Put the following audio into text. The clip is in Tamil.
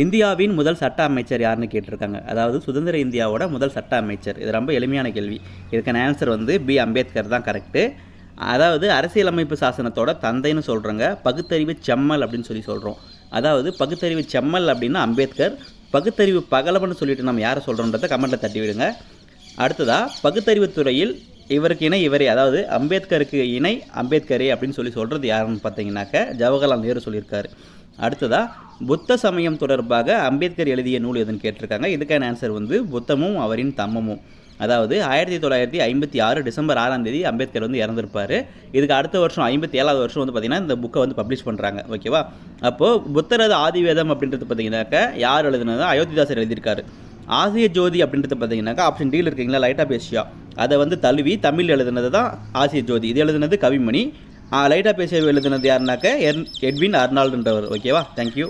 இந்தியாவின் முதல் சட்ட அமைச்சர் யாருன்னு கேட்டிருக்காங்க. அதாவது சுதந்திர இந்தியாவோட முதல் சட்ட அமைச்சர். இது ரொம்ப எளிமையான கேள்வி. இதுக்கான ஆன்சர் வந்து பி. அம்பேத்கர் தான் கரெக்டு. அதாவது அரசியலமைப்பு சாசனத்தோட தந்தைன்னு சொல்கிறோங்க. பகுத்தறிவு செம்மல் அப்படின்னு சொல்கிறோம். அதாவது பகுத்தறிவு செம்மல் அப்படின்னா அம்பேத்கர். பகுத்தறிவு பகலவன் சொல்லிட்டு நம்ம யாரை சொல்கிறோன்றதை கமெண்ட்டில் தட்டி விடுங்க. அடுத்ததாக பகுத்தறிவு துறையில் இவருக்கு இணை இவரே, அதாவது அம்பேத்கருக்கு இணை அம்பேத்கரே அப்படின்னு சொல்கிறது யாருன்னு பார்த்தீங்கன்னாக்க ஜவஹர்லால் நேரு சொல்லியிருக்காரு. அடுத்ததாக புத்த சமயம் தொடர்பாக அம்பேத்கர் எழுதிய நூல் எதுன்னு கேட்டிருக்காங்க. இதுக்கான ஆன்சர் வந்து புத்தமும் அவரின் தம்மமும். அதாவது 1956 டிசம்பர் 6ஆம் தேதி அம்பேத்கர் வந்து இறந்துருப்பார். இதுக்கு அடுத்த வருஷம் 57வது வருஷம் வந்து பார்த்திங்கன்னா இந்த புக்கை வந்து பப்ளிஷ் பண்ணுறாங்க. ஓகேவா? அப்போது புத்தரது ஆதிவேதம் அப்படின்றது பார்த்தீங்கன்னாக்கா யார் எழுதுனது? அயோத்திதாசர் எழுதியிருக்காரு. ஆசிய ஜோதி அப்படின்றது பார்த்தீங்கன்னாக்கா ஆப்ஷன் டீல் இருக்கீங்களா, லைட் ஆஃப் ஏஷியா, அதை வந்து தழுவி தமிழ் எழுதுனது தான் ஆசிய ஜோதி. இது எழுதுனது கவிமணி. லைட் ஆஃப் ஏஷியா எழுதுனது யாருனாக்க எட்வின் அர்னால்டுன்றவர். ஓகேவா? தேங்க்யூ.